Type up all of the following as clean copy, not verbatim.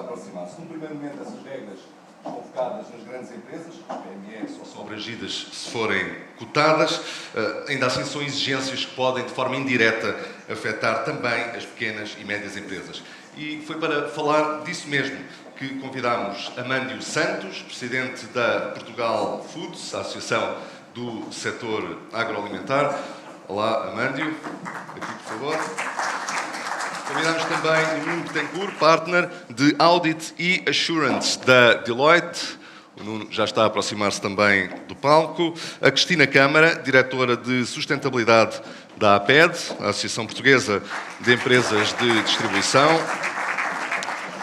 a aproximar-se. Num primeiro momento, essas regras estão focadas nas grandes empresas, as PMEs só são abrangidas se forem cotadas, ainda assim são exigências que podem, de forma indireta, afetar também as pequenas e médias empresas. E foi para falar disso mesmo que convidámos Amândio Santos, presidente da Portugal Foods, a associação do setor agroalimentar. Olá, Amândio. Aqui, por favor. Convidamos também o Nuno Betancourt, partner de Audit e Assurance da Deloitte. O Nuno já está a aproximar-se também do palco. A Cristina Câmara, diretora de Sustentabilidade da APED, a Associação Portuguesa de Empresas de Distribuição.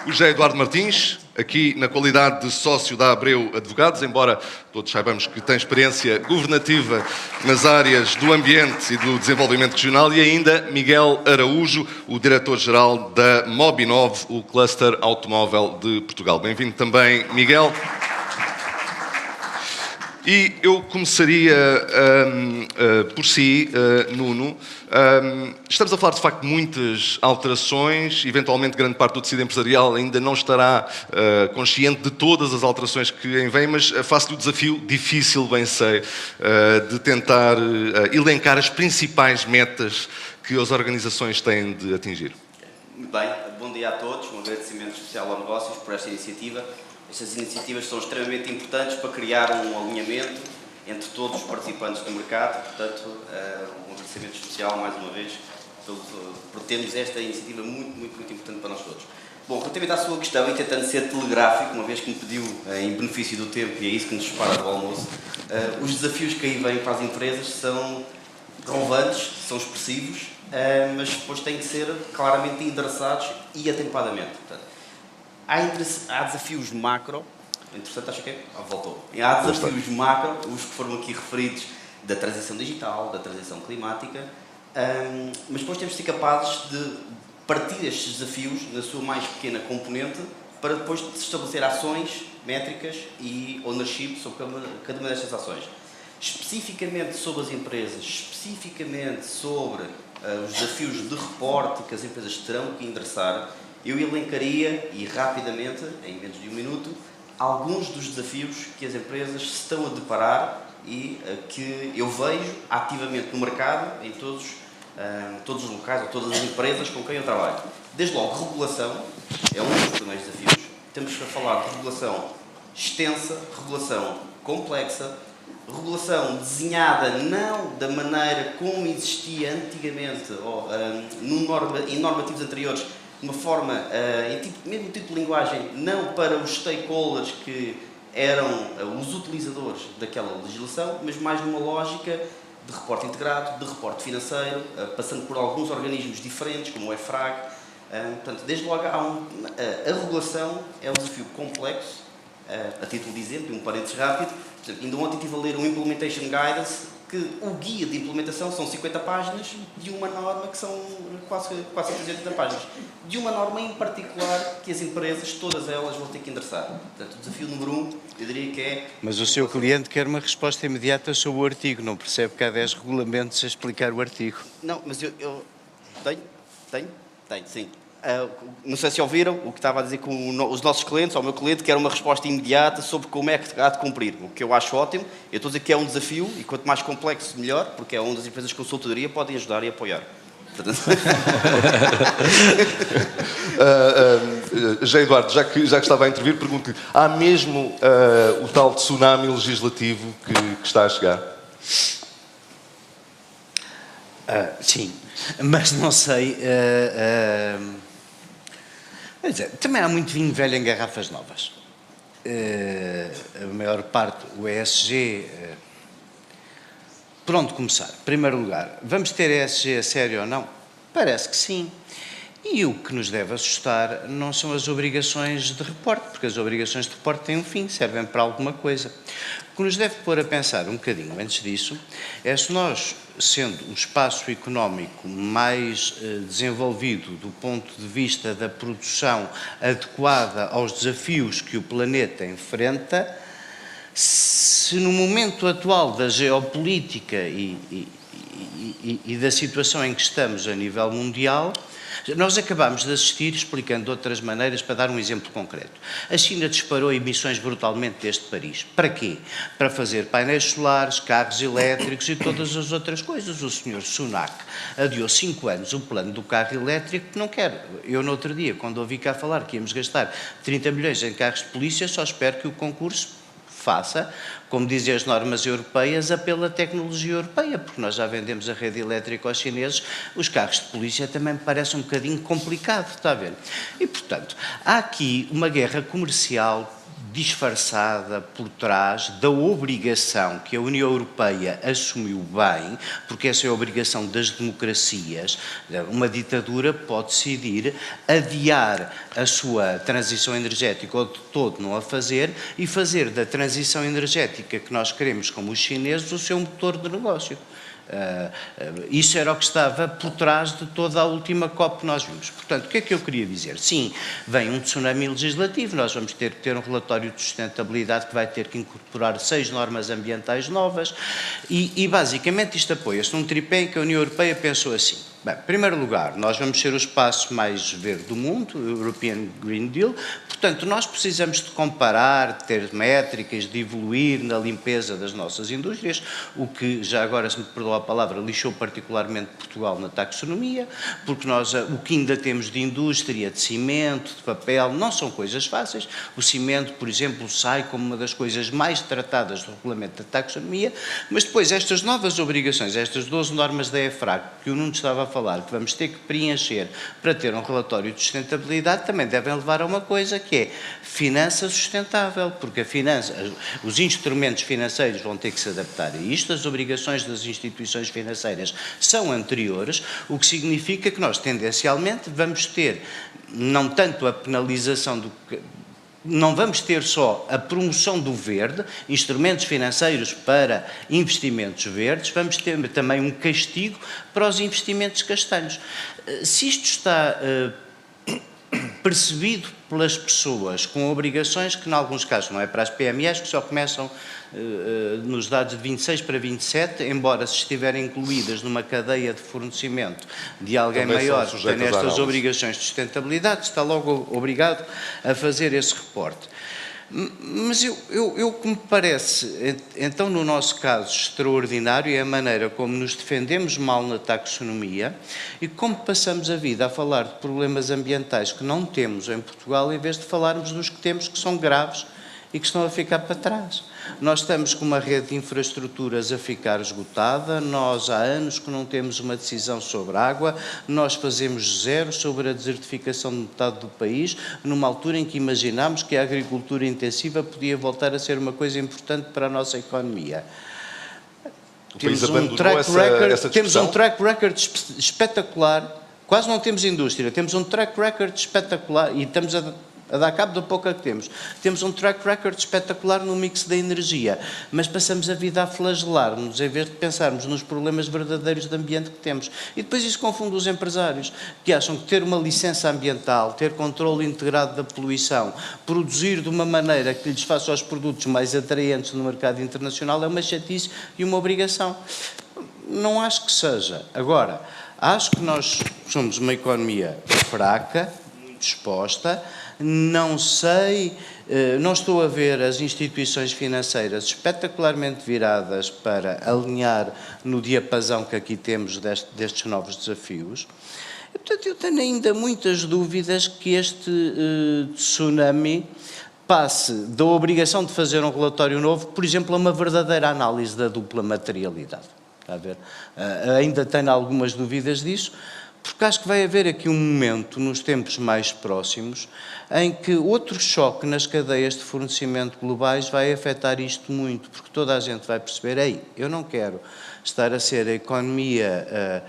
O José Eduardo Martins, aqui na qualidade de sócio da Abreu Advogados, embora todos saibamos que tem experiência governativa nas áreas do ambiente e do desenvolvimento regional, e ainda Miguel Araújo, o diretor-geral da Mobinov, o cluster automóvel de Portugal. Bem-vindo também, Miguel. E eu começaria por si, Nuno. Estamos a falar, de facto, de muitas alterações. Eventualmente, grande parte do tecido empresarial ainda não estará consciente de todas as alterações que em vêm, mas faço-lhe o desafio difícil, bem sei, de tentar elencar as principais metas que as organizações têm de atingir. Muito bem, bom dia a todos. Um agradecimento especial ao Negócios por esta iniciativa. Estas iniciativas são extremamente importantes para criar um alinhamento entre todos os participantes do mercado. Portanto, um agradecimento especial, mais uma vez, por termos esta iniciativa muito importante para nós todos. Bom, relativamente à sua questão, e tentando ser telegráfico, uma vez que me pediu em benefício do tempo, e é isso que nos separa do almoço, os desafios que aí vêm para as empresas são relevantes, são expressivos, mas depois têm que ser claramente endereçados e atempadamente. Portanto, há desafios macro, interessante, acho que é? Voltou. Há desafios macro, os que foram aqui referidos, da transição digital, da transição climática, mas depois temos de ser capazes de partir estes desafios na sua mais pequena componente para depois estabelecer ações, métricas e ownership sobre cada uma destas ações. Especificamente sobre as empresas, especificamente sobre os desafios de reporte que as empresas terão que endereçar, eu elencaria, e rapidamente, em menos de um minuto, alguns dos desafios que as empresas se estão a deparar e que eu vejo ativamente no mercado, em todos os locais, ou todas as empresas com quem eu trabalho. Desde logo, regulação é um dos primeiros desafios. Temos que falar de regulação extensa, regulação complexa, regulação desenhada não da maneira como existia antigamente, ou em normativos anteriores, de uma forma, mesmo tipo de linguagem, não para os stakeholders que eram os utilizadores daquela legislação, mas mais numa lógica de reporte integrado, de reporte financeiro, passando por alguns organismos diferentes, como o EFRAG. Portanto, desde logo, a regulação é um desafio complexo, a título de exemplo, um parênteses rápido. Por exemplo, ainda ontem estive a ler um Implementation Guidance, que o guia de implementação são 50 páginas de uma norma que são quase 180 páginas. De uma norma em particular que as empresas, todas elas, vão ter que endereçar. Portanto, o desafio número 1, eu diria que é... Mas o seu cliente quer uma resposta imediata sobre o artigo, não percebe que há 10 regulamentos a explicar o artigo. Não, mas eu tenho, sim. Não sei se ouviram o que estava a dizer com os nossos clientes, ao meu cliente, que era uma resposta imediata sobre como é que há de cumprir, o que eu acho ótimo. Eu estou a dizer que é um desafio, e quanto mais complexo, melhor, porque é onde as empresas de consultoria podem ajudar e apoiar. José Eduardo, já que estava a intervir, pergunto-lhe, há mesmo o tal tsunami legislativo que está a chegar? Sim, mas não sei... Quer dizer, também há muito vinho velho em garrafas novas. A maior parte, o ESG... Por onde começar? Em primeiro lugar, vamos ter ESG a sério ou não? Parece que sim. E o que nos deve assustar não são as obrigações de reporte, porque as obrigações de reporte têm um fim, servem para alguma coisa. O que nos deve pôr a pensar um bocadinho antes disso é se nós, sendo um espaço económico mais desenvolvido do ponto de vista da produção adequada aos desafios que o planeta enfrenta, se no momento atual da geopolítica e da situação em que estamos a nível mundial, Nós acabámos de assistir, explicando de outras maneiras, para dar um exemplo concreto. A China disparou emissões brutalmente desde Paris. Para quê? Para fazer painéis solares, carros elétricos e todas as outras coisas. O Sr. Sunak adiou 5 anos o plano do carro elétrico que não quer. Eu, no outro dia, quando ouvi cá falar que íamos gastar 30 milhões em carros de polícia, só espero que o concurso faça, como dizem as normas europeias, apelo à tecnologia europeia, porque nós já vendemos a rede elétrica aos chineses, os carros de polícia também me parece um bocadinho complicado, está a ver? E, portanto, há aqui uma guerra comercial disfarçada por trás da obrigação que a União Europeia assumiu bem, porque essa é a obrigação das democracias. Uma ditadura pode decidir adiar a sua transição energética ou de todo não a fazer e fazer da transição energética que nós queremos, como os chineses, o seu motor de negócio. Isso era o que estava por trás de toda a última COP que nós vimos. Portanto, o que é que eu queria dizer? Sim, vem um tsunami legislativo, nós vamos ter que ter um relatório de sustentabilidade que vai ter que incorporar 6 normas ambientais novas e basicamente isto apoia-se num tripé em que a União Europeia pensou assim. Bem, em primeiro lugar, nós vamos ser o espaço mais verde do mundo, o European Green Deal, portanto, nós precisamos de comparar, de ter métricas, de evoluir na limpeza das nossas indústrias, o que, já agora, se me perdoa a palavra, lixou particularmente Portugal na taxonomia, porque nós, o que ainda temos de indústria, de cimento, de papel, não são coisas fáceis. O cimento, por exemplo, sai como uma das coisas mais tratadas do regulamento da taxonomia, mas depois estas novas obrigações, estas 12 normas da EFRAG, que o Nuno estava a falar, que vamos ter que preencher para ter um relatório de sustentabilidade, também devem levar a uma coisa que é finança sustentável, porque os instrumentos financeiros vão ter que se adaptar a isto, as obrigações das instituições financeiras são anteriores, o que significa que nós, tendencialmente, vamos ter não tanto a penalização do que... Não vamos ter só a promoção do verde, instrumentos financeiros para investimentos verdes, vamos ter também um castigo para os investimentos castanhos. Se isto está percebido pelas pessoas com obrigações que, em alguns casos, não é para as PMEs, que só começam nos dados de 26 para 27, embora se estiverem incluídas numa cadeia de fornecimento de alguém também maior são que tem sujeitas à estas análise. obrigações de sustentabilidade, está logo obrigado a fazer esse reporte. Mas o que me parece, então, no nosso caso, extraordinário é a maneira como nos defendemos mal na taxonomia e como passamos a vida a falar de problemas ambientais que não temos em Portugal, em vez de falarmos dos que temos, que são graves e que estão a ficar para trás. Nós estamos com uma rede de infraestruturas a ficar esgotada, nós há anos que não temos uma decisão sobre a água, nós fazemos zero sobre a desertificação de metade do país, numa altura em que imaginámos que a agricultura intensiva podia voltar a ser uma coisa importante para a nossa economia. Temos um track record espetacular, quase não temos indústria, temos um track record espetacular e estamos a dar cabo da pouca que temos. Temos um track record espetacular no mix da energia, mas passamos a vida a flagelar-nos em vez de pensarmos nos problemas verdadeiros de ambiente que temos. E depois isso confunde os empresários, que acham que ter uma licença ambiental, ter controle integrado da poluição, produzir de uma maneira que lhes faça os produtos mais atraentes no mercado internacional é uma chatice e uma obrigação. Não acho que seja. Agora, acho que nós somos uma economia fraca, muito exposta. Não sei, não estou a ver as instituições financeiras espetacularmente viradas para alinhar no diapasão que aqui temos destes novos desafios. Portanto, eu tenho ainda muitas dúvidas que este tsunami passe da obrigação de fazer um relatório novo, por exemplo, a uma verdadeira análise da dupla materialidade. Está a ver? Ainda tenho algumas dúvidas disso, porque acho que vai haver aqui um momento, nos tempos mais próximos, em que outro choque nas cadeias de fornecimento globais vai afetar isto muito, porque toda a gente vai perceber, ei, eu não quero estar a ser a economia,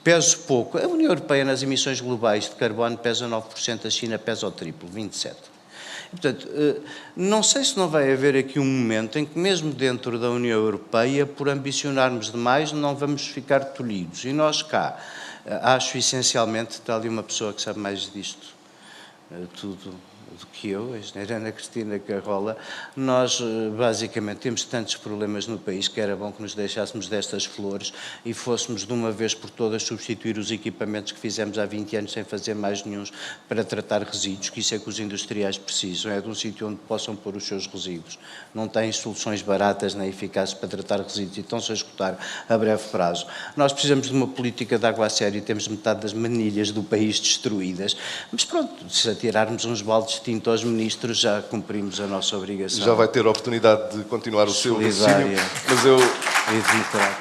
peso pouco. A União Europeia nas emissões globais de carbono pesa 9%, a China pesa o triplo, 27%. Portanto, não sei se não vai haver aqui um momento em que, mesmo dentro da União Europeia, por ambicionarmos demais, não vamos ficar tolhidos. E nós cá, acho essencialmente, está ali uma pessoa que sabe mais disto tudo, do que eu, a engenheira Ana Cristina Carrola, nós basicamente temos tantos problemas no país que era bom que nos deixássemos destas flores e fôssemos de uma vez por todas substituir os equipamentos que fizemos há 20 anos sem fazer mais nenhuns para tratar resíduos, que isso é que os industriais precisam, é de um sítio onde possam pôr os seus resíduos. Não têm soluções baratas nem eficazes para tratar resíduos e estão-se a esgotar a breve prazo. Nós precisamos de uma política de água a sério e temos metade das manilhas do país destruídas, mas pronto, se atirarmos uns baldes de tinta aos ministros já cumprimos a nossa obrigação. Já vai ter a oportunidade de continuar o seu raciocínio, mas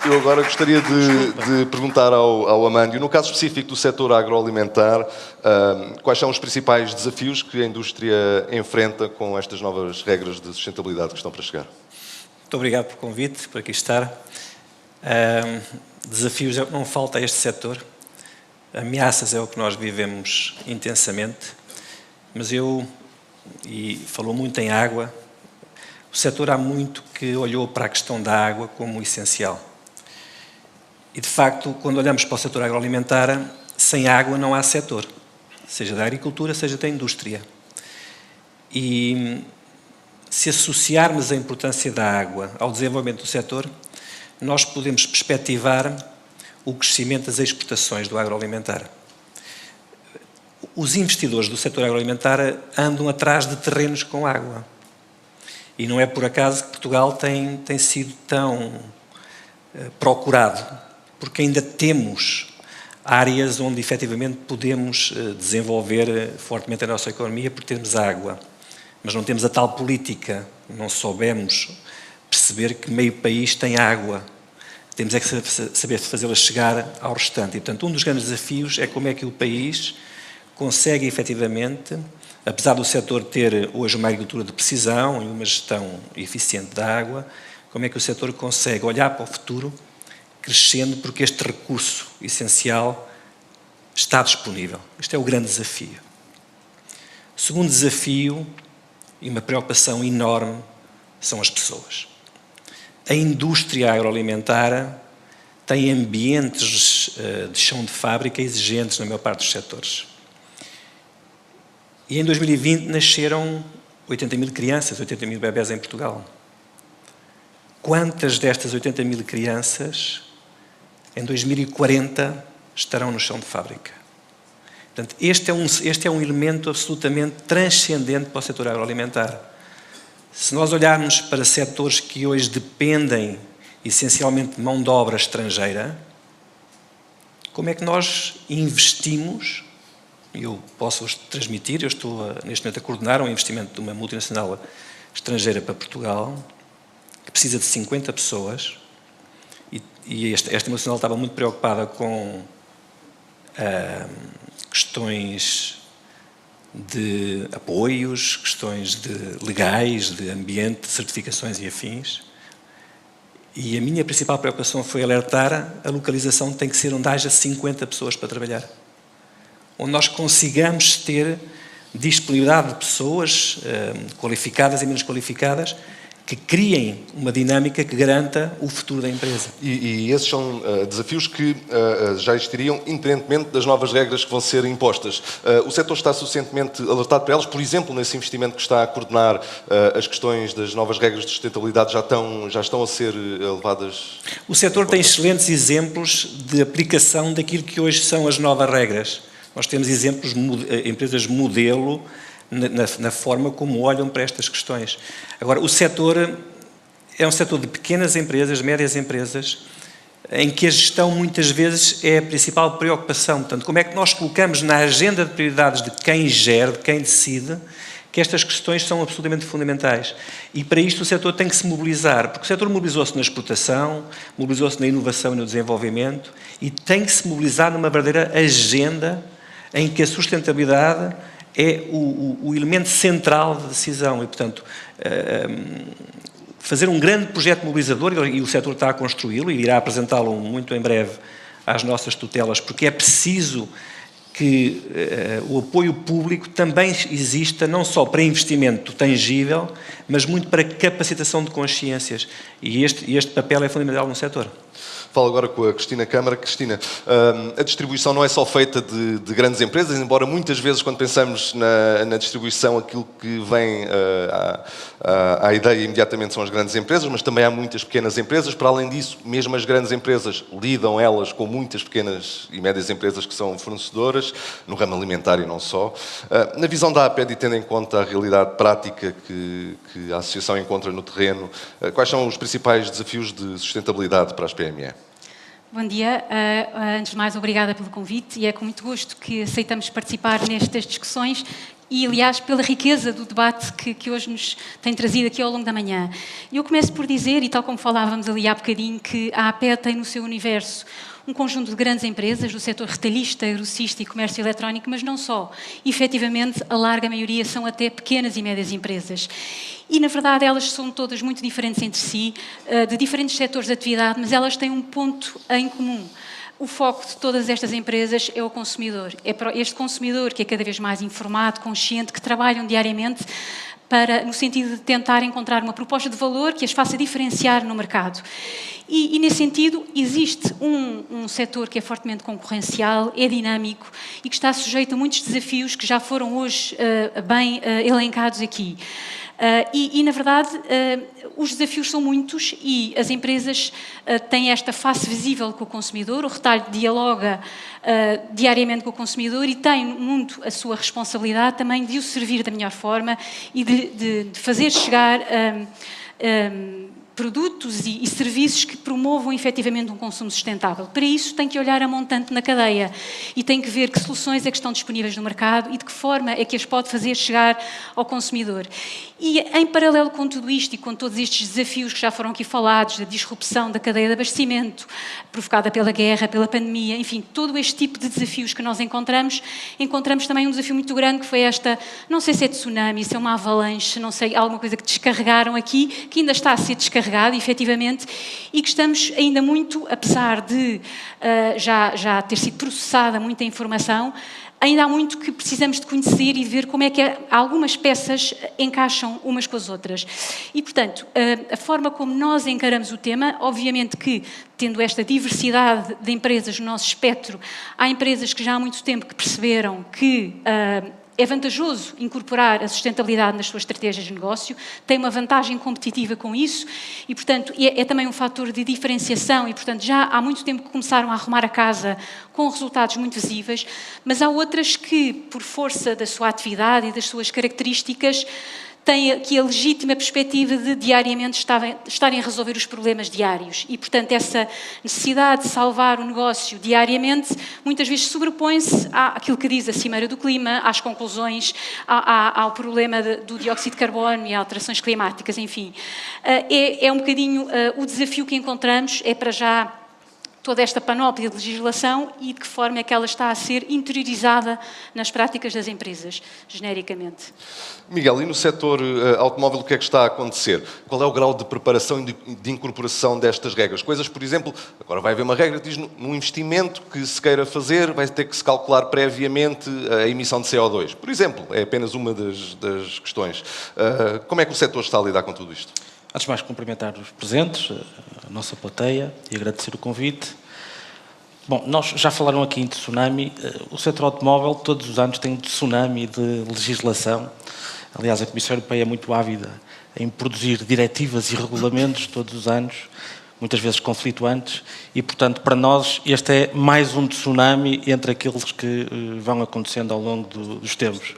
eu agora gostaria de perguntar ao Amândio, no caso específico do setor agroalimentar, quais são os principais desafios que a indústria enfrenta com estas novas regras de sustentabilidade que estão para chegar? Muito obrigado pelo convite, por aqui estar. Desafios não falta a este setor, ameaças é o que nós vivemos intensamente, mas e falou muito em água, o setor há muito que olhou para a questão da água como essencial. E, de facto, quando olhamos para o setor agroalimentar, sem água não há setor, seja da agricultura, seja da indústria. E se associarmos a importância da água ao desenvolvimento do setor, nós podemos perspectivar o crescimento das exportações do agroalimentar. Os investidores do setor agroalimentar andam atrás de terrenos com água. E não é por acaso que Portugal tem sido tão procurado, porque ainda temos áreas onde efetivamente podemos desenvolver fortemente a nossa economia por termos água. Mas não temos a tal política, não soubemos perceber que meio país tem água. Temos é que saber fazê-la chegar ao restante. E, portanto, um dos grandes desafios é como é que o país consegue, efetivamente, apesar do setor ter hoje uma agricultura de precisão e uma gestão eficiente da água, como é que o setor consegue olhar para o futuro crescendo porque este recurso essencial está disponível. Este é o grande desafio. O segundo desafio, e uma preocupação enorme, são as pessoas. A indústria agroalimentar tem ambientes de chão de fábrica exigentes na maior parte dos setores. E em 2020 nasceram 80 mil crianças, 80 mil bebés em Portugal. Quantas destas 80 mil crianças, em 2040, estarão no chão de fábrica? Portanto, este é um elemento absolutamente transcendente para o setor agroalimentar. Se nós olharmos para setores que hoje dependem essencialmente de mão de obra estrangeira, como é que nós investimos? Eu posso-vos transmitir, eu estou neste momento a coordenar um investimento de uma multinacional estrangeira para Portugal, que precisa de 50 pessoas, e esta multinacional estava muito preocupada com questões de apoios, questões legais, de ambiente, de certificações e afins. E a minha principal preocupação foi alertar a localização tem que ser onde haja 50 pessoas para trabalhar. Onde nós consigamos ter disponibilidade de pessoas qualificadas e menos qualificadas que criem uma dinâmica que garanta o futuro da empresa. E esses são desafios que já existiriam independentemente das novas regras que vão ser impostas. O setor está suficientemente alertado para elas? Por exemplo, nesse investimento que está a coordenar, as questões das novas regras de sustentabilidade já estão a ser levadas? O setor tem excelentes exemplos de aplicação daquilo que hoje são as novas regras. Nós temos exemplos, empresas modelo, na forma como olham para estas questões. Agora, o setor é um setor de pequenas empresas, médias empresas, em que a gestão muitas vezes é a principal preocupação. Portanto, como é que nós colocamos na agenda de prioridades de quem gera, de quem decide, que estas questões são absolutamente fundamentais. E para isto o setor tem que se mobilizar, porque o setor mobilizou-se na exportação, mobilizou-se na inovação e no desenvolvimento, e tem que se mobilizar numa verdadeira agenda em que a sustentabilidade é o elemento central de decisão e, portanto, fazer um grande projeto mobilizador, e o setor está a construí-lo e irá apresentá-lo muito em breve às nossas tutelas, porque é preciso que o apoio público também exista não só para investimento tangível, mas muito para capacitação de consciências. E este papel é fundamental no setor. Falo agora com a Cristina Câmara. Cristina, a distribuição não é só feita de grandes empresas, embora muitas vezes, quando pensamos na distribuição, aquilo que vem à ideia imediatamente são as grandes empresas, mas também há muitas pequenas empresas. Para além disso, mesmo as grandes empresas lidam elas com muitas pequenas e médias empresas que são fornecedoras, no ramo alimentar e não só. Na visão da APED e tendo em conta a realidade prática que a Associação encontra no terreno, quais são os principais desafios de sustentabilidade para as PME? Bom dia. Antes de mais, obrigada pelo convite e é com muito gosto que aceitamos participar nestas discussões e, aliás, pela riqueza do debate que hoje nos tem trazido aqui ao longo da manhã. Eu começo por dizer, e tal como falávamos ali há bocadinho, que a APED tem no seu universo um conjunto de grandes empresas do setor retalhista, grossista e comércio eletrónico, mas não só. Efetivamente, a larga maioria são até pequenas e médias empresas. E, na verdade, elas são todas muito diferentes entre si, de diferentes setores de atividade, mas elas têm um ponto em comum. O foco de todas estas empresas é o consumidor. É para este consumidor que é cada vez mais informado, consciente, que trabalham diariamente no sentido de tentar encontrar uma proposta de valor que as faça diferenciar no mercado. E nesse sentido, existe um setor que é fortemente concorrencial, é dinâmico e que está sujeito a muitos desafios que já foram hoje bem elencados aqui. Na verdade, os desafios são muitos e as empresas têm esta face visível com o consumidor, o retalho dialoga diariamente com o consumidor e tem muito a sua responsabilidade também de o servir da melhor forma e de fazer chegar produtos e serviços que promovam efetivamente um consumo sustentável. Para isso tem que olhar a montante na cadeia e tem que ver que soluções é que estão disponíveis no mercado e de que forma é que as pode fazer chegar ao consumidor. E em paralelo com tudo isto e com todos estes desafios que já foram aqui falados, da disrupção da cadeia de abastecimento, provocada pela guerra, pela pandemia, enfim, todo este tipo de desafios que nós encontramos também um desafio muito grande que foi não sei se é tsunami, se é uma avalanche, não sei, alguma coisa que descarregaram aqui, que ainda está a ser descarregado, efetivamente, e que estamos ainda muito, apesar de já ter sido processada muita informação, ainda há muito que precisamos de conhecer e de ver como é que algumas peças encaixam umas com as outras. E, portanto, a forma como nós encaramos o tema, obviamente que, tendo esta diversidade de empresas no nosso espectro, há empresas que já há muito tempo que perceberam que é vantajoso incorporar a sustentabilidade nas suas estratégias de negócio, tem uma vantagem competitiva com isso e, portanto, é também um fator de diferenciação e, portanto, já há muito tempo que começaram a arrumar a casa com resultados muito visíveis, mas há outras que, por força da sua atividade e das suas características, têm aqui a legítima perspectiva de diariamente estarem a resolver os problemas diários e, portanto, essa necessidade de salvar o negócio diariamente muitas vezes sobrepõe-se àquilo que diz a Cimeira do Clima, às conclusões, ao problema do dióxido de carbono e alterações climáticas, enfim. É um bocadinho o desafio que encontramos, é para já toda esta panóplia de legislação e de que forma é que ela está a ser interiorizada nas práticas das empresas, genericamente. Miguel, e no setor automóvel o que é que está a acontecer? Qual é o grau de preparação e de incorporação destas regras? Coisas, por exemplo, agora vai haver uma regra que diz num investimento que se queira fazer vai ter que se calcular previamente a emissão de CO2. Por exemplo, é apenas uma das questões. Como é que o setor está a lidar com tudo isto? Antes de mais, cumprimentar os presentes, a nossa plateia, e agradecer o convite. Bom, nós já falaram aqui em tsunami. O setor automóvel, todos os anos, tem um tsunami de legislação. Aliás, a Comissão Europeia é muito ávida em produzir diretivas e regulamentos todos os anos, muitas vezes conflituantes, e, portanto, para nós, este é mais um tsunami entre aqueles que vão acontecendo ao longo dos tempos.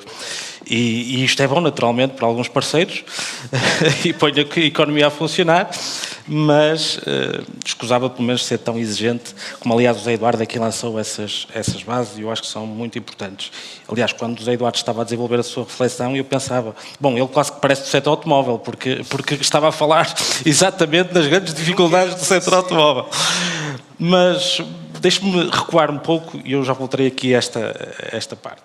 E isto é bom, naturalmente, para alguns parceiros, e põe a economia a funcionar, mas escusava pelo menos ser tão exigente, como aliás o José Eduardo aqui lançou essas bases, e eu acho que são muito importantes. Aliás, quando o José Eduardo estava a desenvolver a sua reflexão, eu pensava, bom, ele quase que parece do setor automóvel, porque estava a falar exatamente das grandes dificuldades do setor automóvel. Mas deixe-me recuar um pouco, e eu já voltarei aqui a esta parte.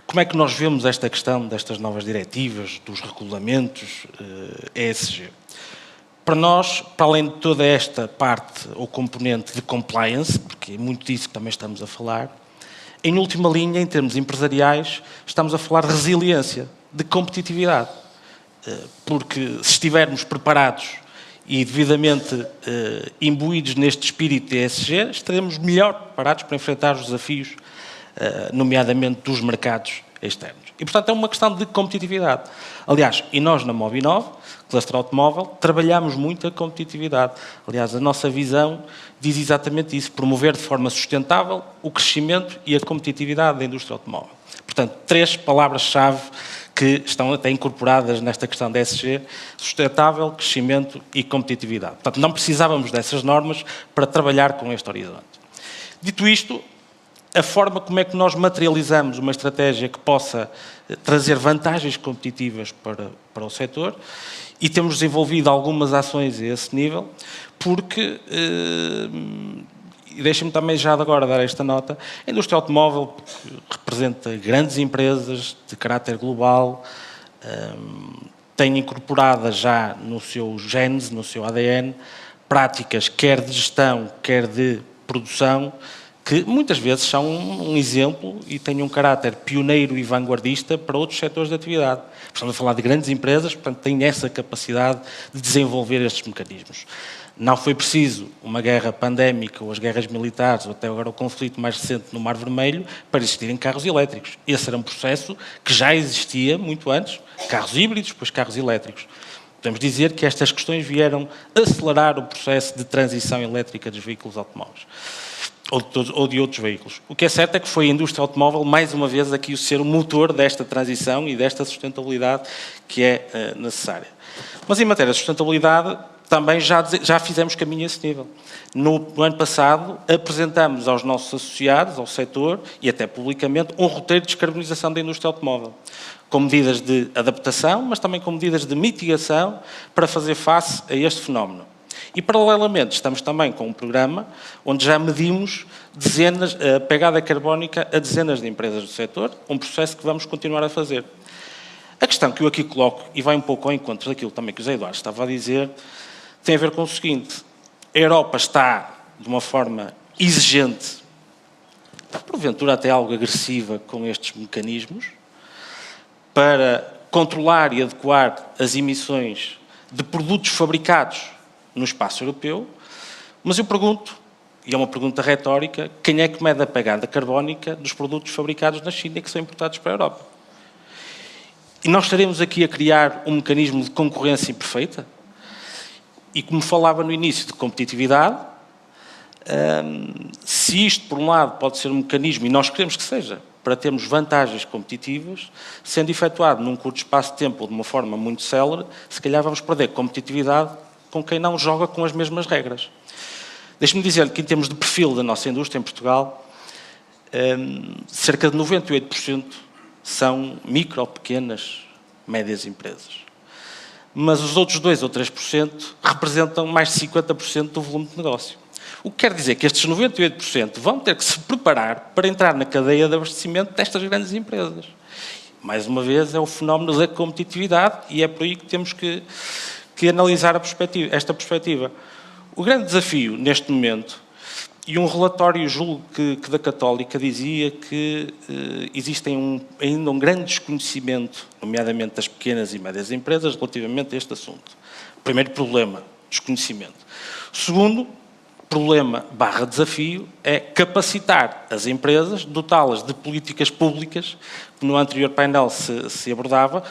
Como é que nós vemos esta questão destas novas diretivas, dos regulamentos ESG? Para nós, para além de toda esta parte ou componente de compliance, porque é muito disso que também estamos a falar, em última linha, em termos empresariais, estamos a falar de resiliência, de competitividade. Porque se estivermos preparados e devidamente imbuídos neste espírito de ESG, estaremos melhor preparados para enfrentar os desafios, nomeadamente dos mercados externos. E, portanto, é uma questão de competitividade. Aliás, e nós na Movinove, Cluster Automóvel, trabalhamos muito a competitividade. Aliás, a nossa visão diz exatamente isso, promover de forma sustentável o crescimento e a competitividade da indústria automóvel. Portanto, 3 palavras-chave que estão até incorporadas nesta questão da ESG: sustentável, crescimento e competitividade. Portanto, não precisávamos dessas normas para trabalhar com este horizonte. Dito isto, a forma como é que nós materializamos uma estratégia que possa trazer vantagens competitivas para o setor, e temos desenvolvido algumas ações a esse nível, porque, e deixem-me também já de agora dar esta nota, a indústria automóvel representa grandes empresas de caráter global, tem incorporadas já no seu gênese, no seu ADN, práticas quer de gestão, quer de produção, que muitas vezes são um exemplo e têm um caráter pioneiro e vanguardista para outros setores de atividade. Estamos a falar de grandes empresas, portanto, têm essa capacidade de desenvolver estes mecanismos. Não foi preciso uma guerra pandémica ou as guerras militares, ou até agora o conflito mais recente no Mar Vermelho, para existirem carros elétricos. Esse era um processo que já existia muito antes, carros híbridos, depois carros elétricos. Podemos dizer que estas questões vieram acelerar o processo de transição elétrica dos veículos automóveis, ou de outros veículos. O que é certo é que foi a indústria automóvel, mais uma vez, aqui o ser o motor desta transição e desta sustentabilidade que é necessária. Mas em matéria de sustentabilidade, também já fizemos caminho a esse nível. No ano passado, apresentamos aos nossos associados, ao setor, e até publicamente, um roteiro de descarbonização da indústria automóvel, com medidas de adaptação, mas também com medidas de mitigação para fazer face a este fenómeno. E, paralelamente, estamos também com um programa onde já medimos a pegada carbónica a dezenas de empresas do setor, um processo que vamos continuar a fazer. A questão que eu aqui coloco, e vai um pouco ao encontro daquilo também que o José Eduardo estava a dizer, tem a ver com o seguinte: a Europa está, de uma forma exigente, porventura até algo agressiva, com estes mecanismos, para controlar e adequar as emissões de produtos fabricados no espaço europeu, mas eu pergunto, e é uma pergunta retórica, quem é que mede a pegada carbónica dos produtos fabricados na China e que são importados para a Europa? E nós estaremos aqui a criar um mecanismo de concorrência imperfeita? E como falava no início de competitividade, se isto, por um lado, pode ser um mecanismo, e nós queremos que seja, para termos vantagens competitivas, sendo efetuado num curto espaço de tempo ou de uma forma muito célere, se calhar vamos perder competitividade com quem não joga com as mesmas regras. Deixe-me dizer que, em termos de perfil da nossa indústria em Portugal, cerca de 98% são micro, pequenas, médias empresas. Mas os outros 2 ou 3% representam mais de 50% do volume de negócio. O que quer dizer que estes 98% vão ter que se preparar para entrar na cadeia de abastecimento destas grandes empresas. Mais uma vez, é o fenómeno da competitividade e é por aí que temos que analisar esta perspectiva. O grande desafio, neste momento, e um relatório, julgo que da Católica, dizia que existem ainda um grande desconhecimento, nomeadamente das pequenas e médias empresas, relativamente a este assunto. Primeiro problema, desconhecimento. Segundo problema / desafio é capacitar as empresas, dotá-las de políticas públicas, que no anterior painel se abordava,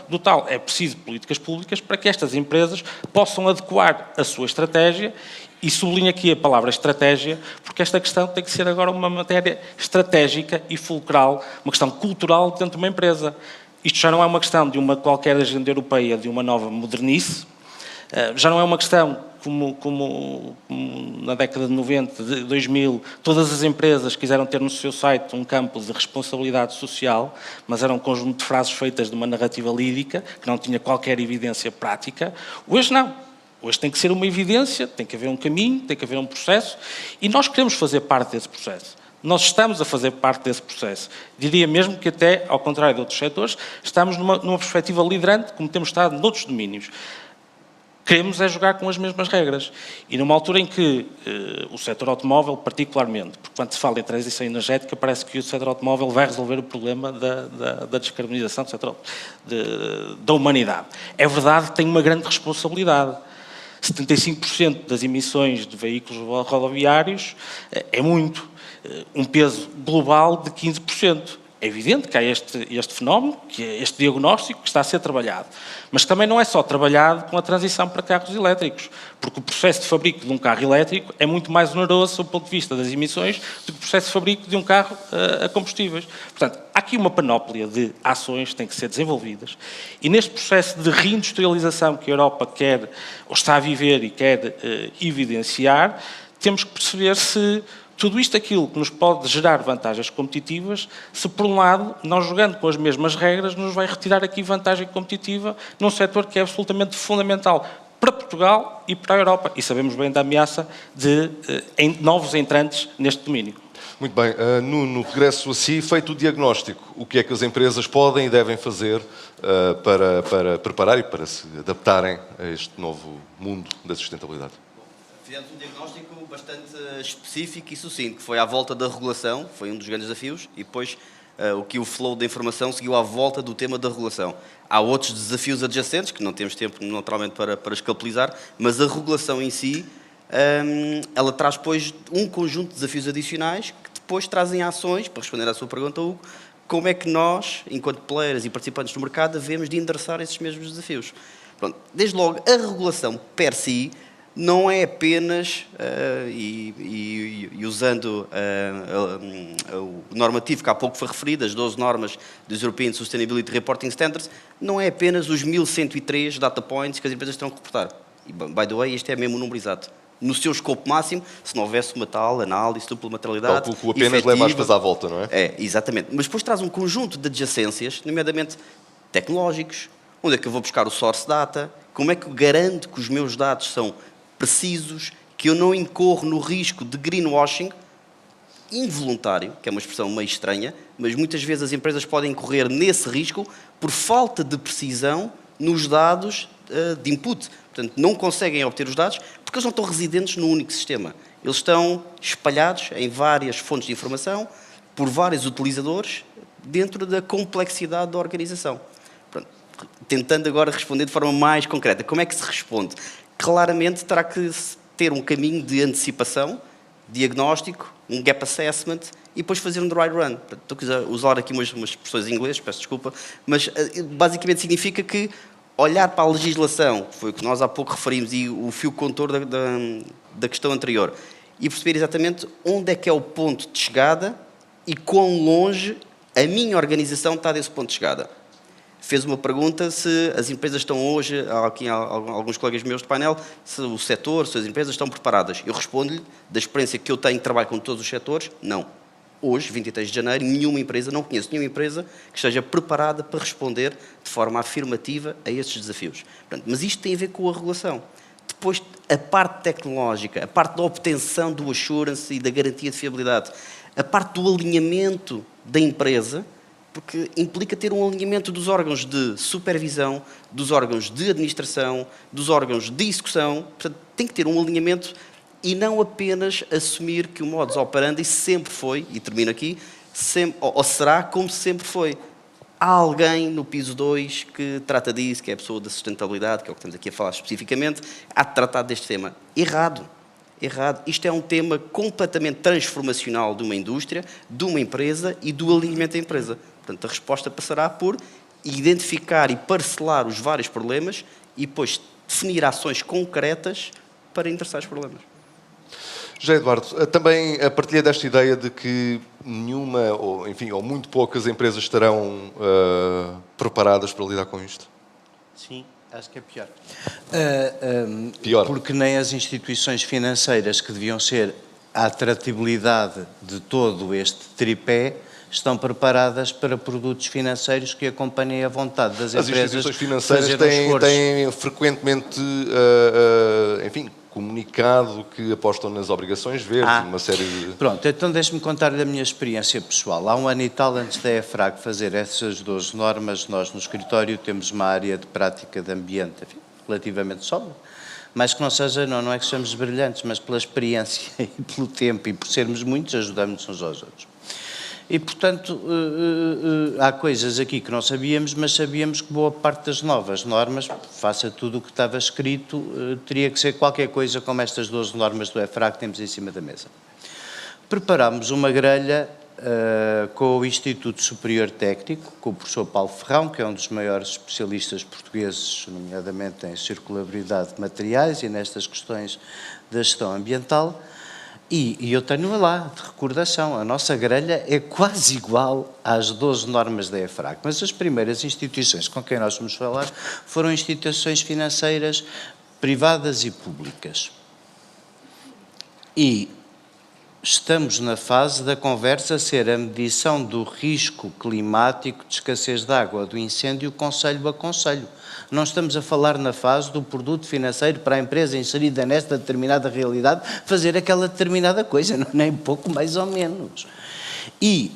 é preciso políticas públicas para que estas empresas possam adequar a sua estratégia, e sublinho aqui a palavra estratégia, porque esta questão tem que ser agora uma matéria estratégica e fulcral, uma questão cultural dentro de uma empresa. Isto já não é uma questão de uma qualquer agenda europeia, de uma nova modernice, já não é uma questão como na década de 90, de 2000, todas as empresas quiseram ter no seu site um campo de responsabilidade social, mas era um conjunto de frases feitas de uma narrativa lírica, que não tinha qualquer evidência prática. Hoje não. Hoje tem que ser uma evidência, tem que haver um caminho, tem que haver um processo, e nós queremos fazer parte desse processo. Nós estamos a fazer parte desse processo. Diria mesmo que até, ao contrário de outros setores, estamos numa perspectiva liderante, como temos estado noutros domínios. Queremos é jogar com as mesmas regras. E numa altura em que o setor automóvel, particularmente, porque quando se fala em transição energética, parece que o setor automóvel vai resolver o problema da descarbonização do setor, da humanidade. É verdade que tem uma grande responsabilidade. 75% das emissões de veículos rodoviários é muito. Um peso global de 15%. É evidente que há este fenómeno, que é este diagnóstico que está a ser trabalhado. Mas também não é só trabalhado com a transição para carros elétricos, porque o processo de fabrico de um carro elétrico é muito mais oneroso do ponto de vista das emissões do que o processo de fabrico de um carro a combustíveis. Portanto, há aqui uma panóplia de ações que têm que ser desenvolvidas e neste processo de reindustrialização que a Europa quer, ou está a viver e quer evidenciar, temos que perceber se tudo isto aquilo que nos pode gerar vantagens competitivas, se por um lado, não jogando com as mesmas regras, nos vai retirar aqui vantagem competitiva num setor que é absolutamente fundamental para Portugal e para a Europa. E sabemos bem da ameaça de novos entrantes neste domínio. Muito bem. No regresso a si, feito o diagnóstico, o que é que as empresas podem e devem fazer para preparar e para se adaptarem a este novo mundo da sustentabilidade? Fizemos um diagnóstico bastante específico e sucinto, que foi à volta da regulação, foi um dos grandes desafios, e depois o flow da informação seguiu à volta do tema da regulação. Há outros desafios adjacentes, que não temos tempo naturalmente para escapulizar, mas a regulação em si, ela traz depois um conjunto de desafios adicionais que depois trazem ações, para responder à sua pergunta, Hugo, como é que nós, enquanto players e participantes do mercado, devemos de endereçar esses mesmos desafios. Pronto, desde logo, a regulação per si, não é apenas, usando o normativo que há pouco foi referido, as 12 normas dos European Sustainability Reporting Standards, não é apenas os 1103 data points que as empresas terão que reportar. E, by the way, este é mesmo o número exato. No seu escopo máximo, se não houvesse uma tal análise, dupla materialidade... O apenas leva aspas à volta, não é? É, exatamente. Mas depois traz um conjunto de adjacências, nomeadamente tecnológicos, onde é que eu vou buscar o source data, como é que eu garanto que os meus dados são precisos, que eu não incorro no risco de greenwashing involuntário, que é uma expressão meio estranha, mas muitas vezes as empresas podem incorrer nesse risco por falta de precisão nos dados de input. Portanto, não conseguem obter os dados porque eles não estão residentes no único sistema. Eles estão espalhados em várias fontes de informação, por vários utilizadores, dentro da complexidade da organização. Pronto, tentando agora responder de forma mais concreta. Como é que se responde? Claramente terá que ter um caminho de antecipação, diagnóstico, um gap assessment e depois fazer um dry run. Estou a usar aqui umas expressões em inglês, peço desculpa, mas basicamente significa que olhar para a legislação, que foi o que nós há pouco referimos, e o fio contor da questão anterior, e perceber exatamente onde é que é o ponto de chegada e quão longe a minha organização está desse ponto de chegada. Fez uma pergunta se as empresas estão hoje, aqui há alguns colegas meus de painel, se o setor, se as empresas estão preparadas. Eu respondo-lhe, da experiência que eu tenho, trabalho com todos os setores, não. Hoje, 23 de janeiro, não conheço nenhuma empresa que esteja preparada para responder de forma afirmativa a estes desafios. Portanto, mas isto tem a ver com a regulação. Depois, a parte tecnológica, a parte da obtenção do assurance e da garantia de fiabilidade, a parte do alinhamento da empresa, porque implica ter um alinhamento dos órgãos de supervisão, dos órgãos de administração, dos órgãos de execução. Portanto, tem que ter um alinhamento e não apenas assumir que o modus operandi sempre foi, e termino aqui, sempre, ou será como sempre foi. Há alguém no piso 2 que trata disso, que é a pessoa da sustentabilidade, que é o que estamos aqui a falar especificamente, há de tratar deste tema. Errado. Isto é um tema completamente transformacional de uma indústria, de uma empresa e do alinhamento da empresa. Portanto, a resposta passará por identificar e parcelar os vários problemas e depois definir ações concretas para endereçar os problemas. José Eduardo, também a partilha desta ideia de que nenhuma, ou muito poucas empresas estarão preparadas para lidar com isto? Sim, acho que é pior. Pior? Porque nem as instituições financeiras que deviam ser a atratividade de todo este tripé estão preparadas para produtos financeiros que acompanhem a vontade das empresas. As instituições financeiras têm frequentemente, comunicado que apostam nas obrigações verdes, uma série de... Pronto, então deixe-me contar-lhe a minha experiência pessoal. Há um ano e tal, antes da EFRAG fazer essas 12 normas, nós no escritório temos uma área de prática de ambiente, relativamente sóbria, mas que não seja, não é que sejamos brilhantes, mas pela experiência e pelo tempo e por sermos muitos, ajudamos uns aos outros. E, portanto, há coisas aqui que não sabíamos, mas sabíamos que boa parte das novas normas, face a tudo o que estava escrito, teria que ser qualquer coisa como estas 12 normas do EFRA que temos em cima da mesa. Preparámos uma grelha com o Instituto Superior Técnico, com o professor Paulo Ferrão, que é um dos maiores especialistas portugueses, nomeadamente em circulabilidade de materiais e nestas questões da gestão ambiental. E eu tenho lá, de recordação, a nossa grelha é quase igual às 12 normas da EFRAG, mas as primeiras instituições com quem nós vamos falar foram instituições financeiras privadas e públicas. E estamos na fase da conversa ser a medição do risco climático de escassez de água, do incêndio, concelho a concelho. Não estamos a falar na fase do produto financeiro para a empresa inserida nesta determinada realidade fazer aquela determinada coisa, nem pouco mais ou menos. E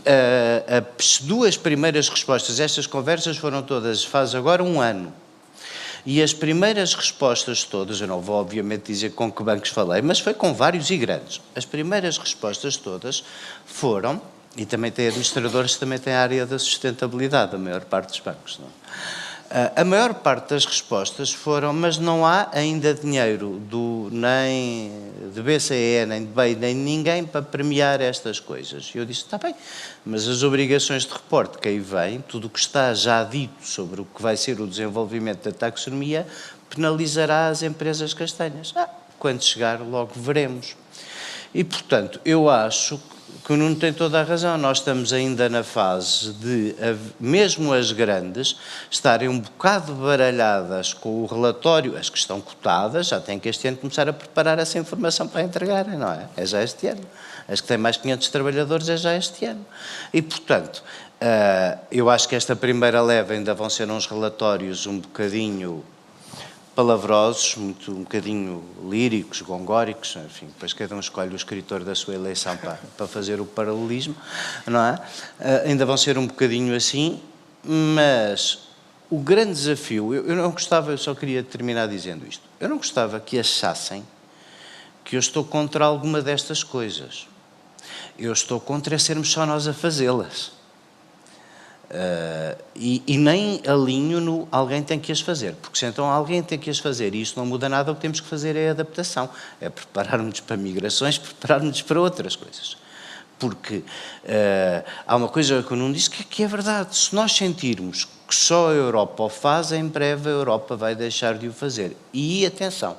as duas primeiras respostas a estas conversas foram todas, faz agora um ano. E as primeiras respostas todas, eu não vou obviamente dizer com que bancos falei, mas foi com vários e grandes. As primeiras respostas todas foram, e também tem administradores que também têm a área da sustentabilidade, a maior parte dos bancos, não é? A maior parte das respostas foram, mas não há ainda dinheiro nem de BCE, nem de BEI, nem de ninguém para premiar estas coisas. E eu disse, está bem, mas as obrigações de reporte que aí vêm, tudo o que está já dito sobre o que vai ser o desenvolvimento da taxonomia, penalizará as empresas castanhas. Quando chegar, logo veremos. E, portanto, eu acho que o Nuno tem toda a razão, nós estamos ainda na fase de, mesmo as grandes, estarem um bocado baralhadas com o relatório, as que estão cotadas, já têm que este ano começar a preparar essa informação para entregarem, não é? É já este ano. As que têm mais 500 trabalhadores é já este ano. E, portanto, eu acho que esta primeira leva ainda vão ser uns relatórios um bocadinho palavrosos, um bocadinho líricos, gongóricos, enfim, depois cada um escolhe o escritor da sua eleição para fazer o paralelismo, não é? Ainda vão ser um bocadinho assim, mas o grande desafio, eu não gostava, eu só queria terminar dizendo isto, eu não gostava que achassem que eu estou contra alguma destas coisas. Eu estou contra sermos só nós a fazê-las. E nem alinho no alguém tem que as fazer, porque se então alguém tem que as fazer e isto não muda nada, o que temos que fazer é adaptação, é preparar-nos para migrações, preparar-nos para outras coisas. Porque há uma coisa que eu não disse que é verdade, se nós sentirmos que só a Europa o faz, em breve a Europa vai deixar de o fazer. E atenção,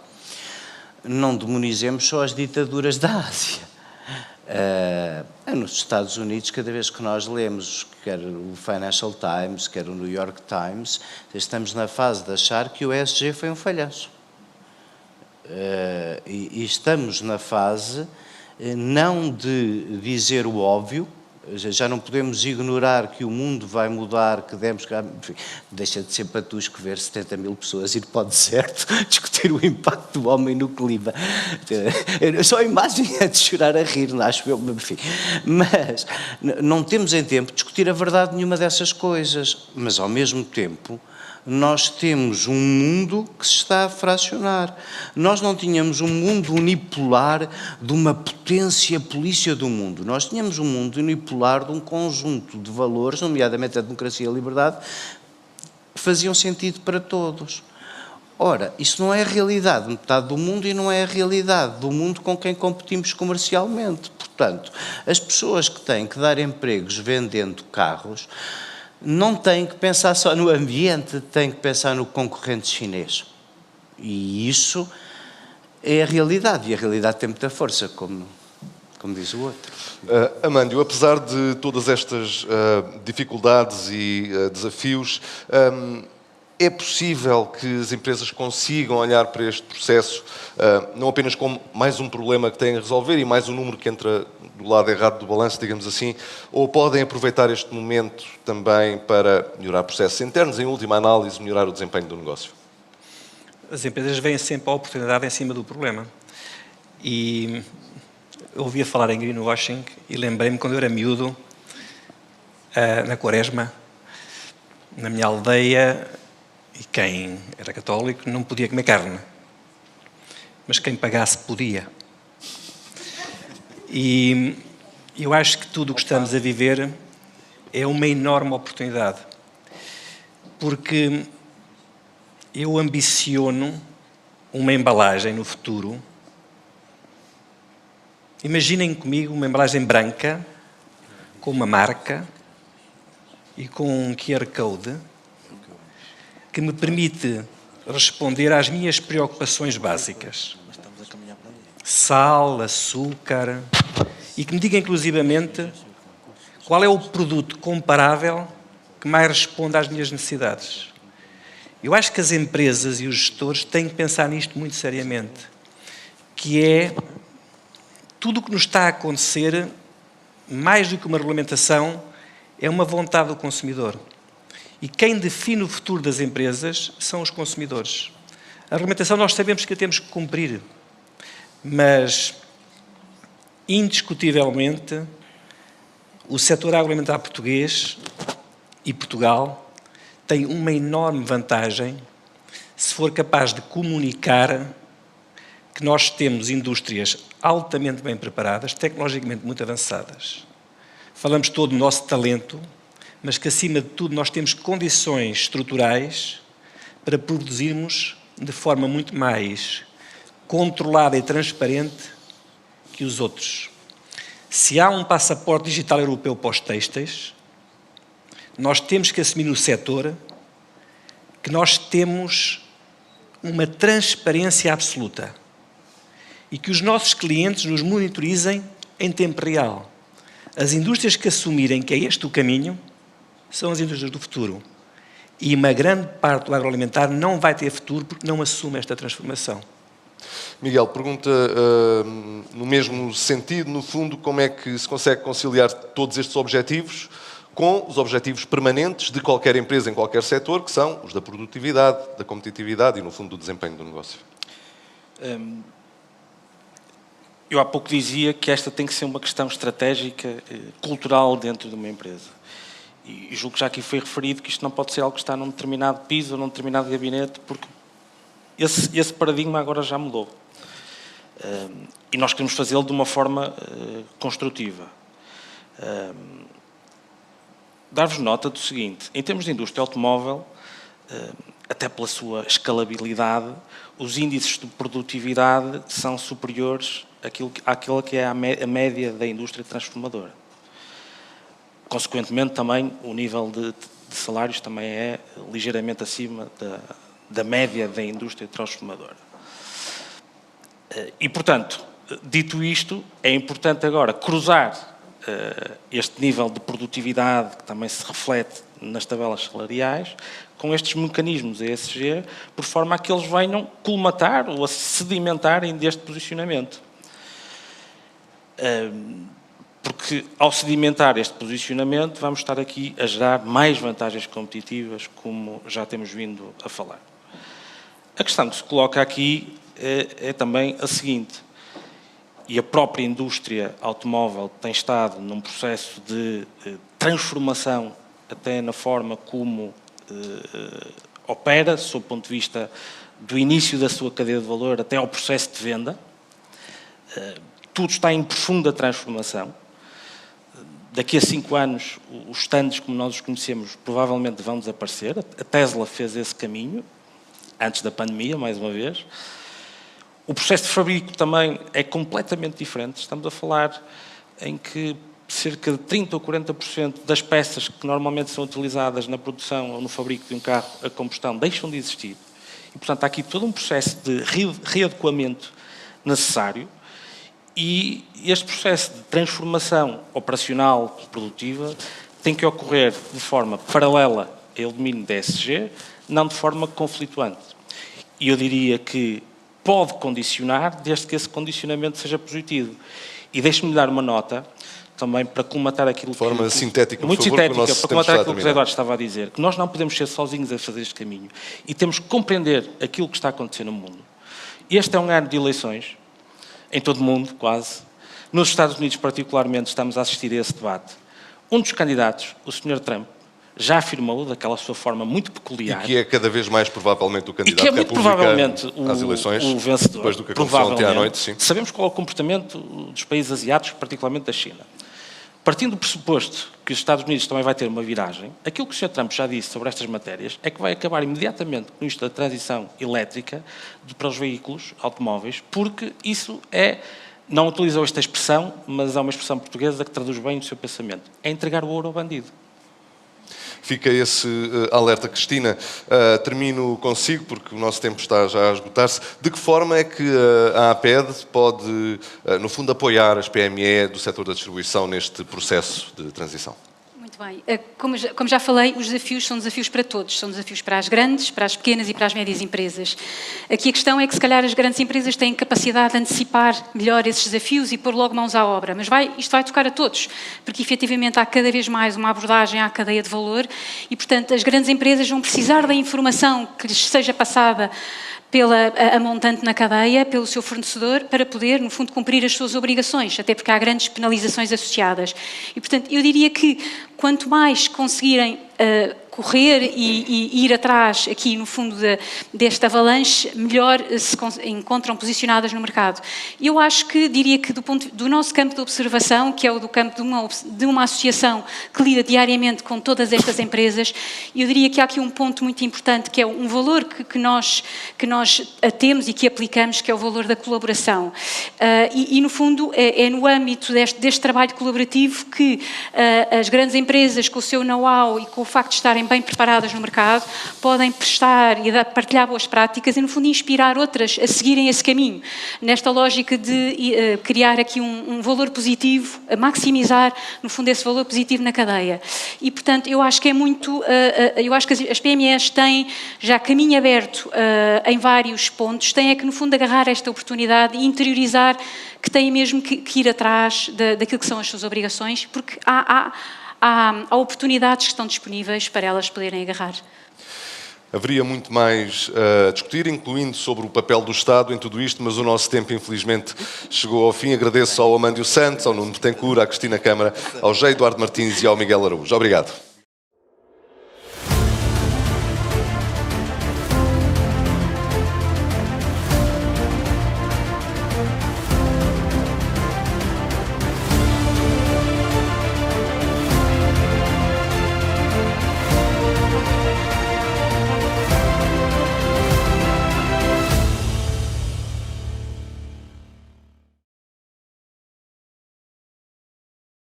não demonizemos só as ditaduras da Ásia. Nos Estados Unidos, cada vez que nós lemos, quer o Financial Times, quer o New York Times, estamos na fase de achar que o ESG foi um falhanço. E estamos na fase não de dizer o óbvio, já não podemos ignorar que o mundo vai mudar, que demos... Enfim, deixa de ser patusco ver 70 mil pessoas ir para o deserto discutir o impacto do homem no clima. Só a imagem é de chorar a rir, não acho eu, enfim. Mas não temos em tempo de discutir a verdade nenhuma dessas coisas, mas ao mesmo tempo nós temos um mundo que se está a fracionar. Nós não tínhamos um mundo unipolar de uma potência polícia do mundo. Nós tínhamos um mundo unipolar de um conjunto de valores, nomeadamente a democracia e a liberdade, que faziam sentido para todos. Ora, isso não é a realidade de metade do mundo e não é a realidade do mundo com quem competimos comercialmente. Portanto, as pessoas que têm que dar empregos vendendo carros não têm que pensar só no ambiente, têm que pensar no concorrente chinês. E isso é a realidade, e a realidade tem muita força, como diz o outro. Amândio, apesar de todas estas dificuldades e desafios, é possível que as empresas consigam olhar para este processo não apenas como mais um problema que têm a resolver e mais um número que entra do lado errado do balanço, digamos assim, ou podem aproveitar este momento também para melhorar processos internos, em última análise, melhorar o desempenho do negócio? As empresas veem sempre a oportunidade em cima do problema. E eu ouvia falar em greenwashing e lembrei-me quando eu era miúdo, na Quaresma, na minha aldeia, e quem era católico não podia comer carne, mas quem pagasse podia. E Eu acho que tudo o que estamos a viver é uma enorme oportunidade, porque eu ambiciono uma embalagem no futuro. Imaginem comigo uma embalagem branca, com uma marca e com um QR Code que me permite responder às minhas preocupações básicas. Sal, açúcar, e que me diga inclusivamente qual é o produto comparável que mais responde às minhas necessidades. Eu acho que as empresas e os gestores têm que pensar nisto muito seriamente, que é tudo o que nos está a acontecer, mais do que uma regulamentação, é uma vontade do consumidor. E quem define o futuro das empresas são os consumidores. A regulamentação nós sabemos que a temos que cumprir, mas, indiscutivelmente, o setor agroalimentar português e Portugal tem uma enorme vantagem se for capaz de comunicar que nós temos indústrias altamente bem preparadas, tecnologicamente muito avançadas. Falamos todo do nosso talento, mas que, acima de tudo, nós temos condições estruturais para produzirmos de forma muito mais controlada e transparente que os outros. Se há um passaporte digital europeu para os têxteis, nós temos que assumir no setor que nós temos uma transparência absoluta e que os nossos clientes nos monitorizem em tempo real. As indústrias que assumirem que é este o caminho são as indústrias do futuro. E uma grande parte do agroalimentar não vai ter futuro porque não assume esta transformação. Miguel, pergunta no mesmo sentido, no fundo, como é que se consegue conciliar todos estes objetivos com os objetivos permanentes de qualquer empresa em qualquer setor, que são os da produtividade, da competitividade e, no fundo, do desempenho do negócio? Eu há pouco dizia que esta tem que ser uma questão estratégica, cultural dentro de uma empresa. E julgo que já aqui foi referido que isto não pode ser algo que está num determinado piso ou num determinado gabinete, porque esse paradigma agora já mudou. E nós queremos fazê-lo de uma forma construtiva. Dar-vos nota do seguinte: em termos de indústria automóvel, até pela sua escalabilidade, os índices de produtividade são superiores àquilo que é a média da indústria transformadora. Consequentemente, também, o nível de salários também é ligeiramente acima da média da indústria transformadora. E, portanto, dito isto, é importante agora cruzar este nível de produtividade, que também se reflete nas tabelas salariais, com estes mecanismos ESG, por forma a que eles venham colmatar ou a sedimentarem deste posicionamento. Porque, ao sedimentar este posicionamento, vamos estar aqui a gerar mais vantagens competitivas, como já temos vindo a falar. A questão que se coloca aqui é também a seguinte: e a própria indústria automóvel tem estado num processo de transformação até na forma como opera, sob o ponto de vista do início da sua cadeia de valor até ao processo de venda. Tudo está em profunda transformação. Daqui a 5 anos, os stands como nós os conhecemos provavelmente vão desaparecer. A Tesla fez esse caminho, antes da pandemia, mais uma vez. O processo de fabrico também é completamente diferente. Estamos a falar em que cerca de 30% ou 40% das peças que normalmente são utilizadas na produção ou no fabrico de um carro a combustão deixam de existir. E, portanto, há aqui todo um processo de readequamento necessário. E este processo de transformação operacional e produtiva tem que ocorrer de forma paralela ao domínio da ESG, não de forma conflituante. E eu diria que pode condicionar, desde que esse condicionamento seja positivo. E deixe-me dar uma nota, também para colmatar aquilo de forma sintética, muito por favor, sintética, para colmatar aquilo que o José Eduardo estava a dizer, que nós não podemos ser sozinhos a fazer este caminho. E temos que compreender aquilo que está a acontecer no mundo. Este é um ano de eleições, em todo o mundo, quase. Nos Estados Unidos, particularmente, estamos a assistir a esse debate. Um dos candidatos, o Sr. Trump, já afirmou, daquela sua forma muito peculiar... E que é cada vez mais provavelmente o candidato republicano, e que é muito provavelmente às eleições, o vencedor. depois do que aconteceu ontem à noite, sim. Sabemos qual é o comportamento dos países asiáticos, particularmente da China. partindo do pressuposto que os Estados Unidos também vai ter uma viragem, aquilo que o Sr. Trump já disse sobre estas matérias é que vai acabar imediatamente com isto da transição elétrica para os veículos automóveis, porque isso não utilizou esta expressão, mas é uma expressão portuguesa que traduz bem o seu pensamento, é entregar o ouro ao bandido. Fica esse alerta. Cristina, termino consigo, porque o nosso tempo está já a esgotar-se. De que forma é que a APED pode, no fundo, apoiar as PME do setor da distribuição neste processo de transição? Muito bem. Como já falei, os desafios são desafios para todos. São desafios para as grandes, para as pequenas e para as médias empresas. Aqui a questão é que, se calhar, as grandes empresas têm capacidade de antecipar melhor esses desafios e pôr logo mãos à obra. Mas isto vai tocar a todos, porque, efetivamente, há cada vez mais uma abordagem à cadeia de valor e, portanto, as grandes empresas vão precisar da informação que lhes seja passada a montante na cadeia, pelo seu fornecedor, para poder, no fundo, cumprir as suas obrigações, até porque há grandes penalizações associadas. E, portanto, eu diria que quanto mais conseguirem correr e ir atrás, aqui no fundo desta avalanche, melhor se encontram posicionadas no mercado. Eu acho que, diria que do nosso campo de observação, que é o do campo de uma associação que lida diariamente com todas estas empresas, eu diria que há aqui um ponto muito importante, que é um valor que nós temos e que aplicamos, que é o valor da colaboração. E no fundo, é no âmbito deste trabalho colaborativo que as grandes empresas, com o seu know-how e com o facto de estarem bem preparadas no mercado, podem prestar e partilhar boas práticas e, no fundo, inspirar outras a seguirem esse caminho, nesta lógica de criar aqui um valor positivo, a maximizar, no fundo, esse valor positivo na cadeia. E, portanto, eu acho que eu acho que as PMEs têm já caminho aberto em vários pontos, têm que, no fundo, agarrar esta oportunidade e interiorizar que têm mesmo que ir atrás daquilo que são as suas obrigações, porque há oportunidades que estão disponíveis para elas poderem agarrar. Haveria muito mais a discutir, incluindo sobre o papel do Estado em tudo isto, mas o nosso tempo, infelizmente, chegou ao fim. Agradeço ao Amândio Santos, ao Nuno Betancourt, à Cristina Câmara, ao José Eduardo Martins e ao Miguel Araújo. Obrigado.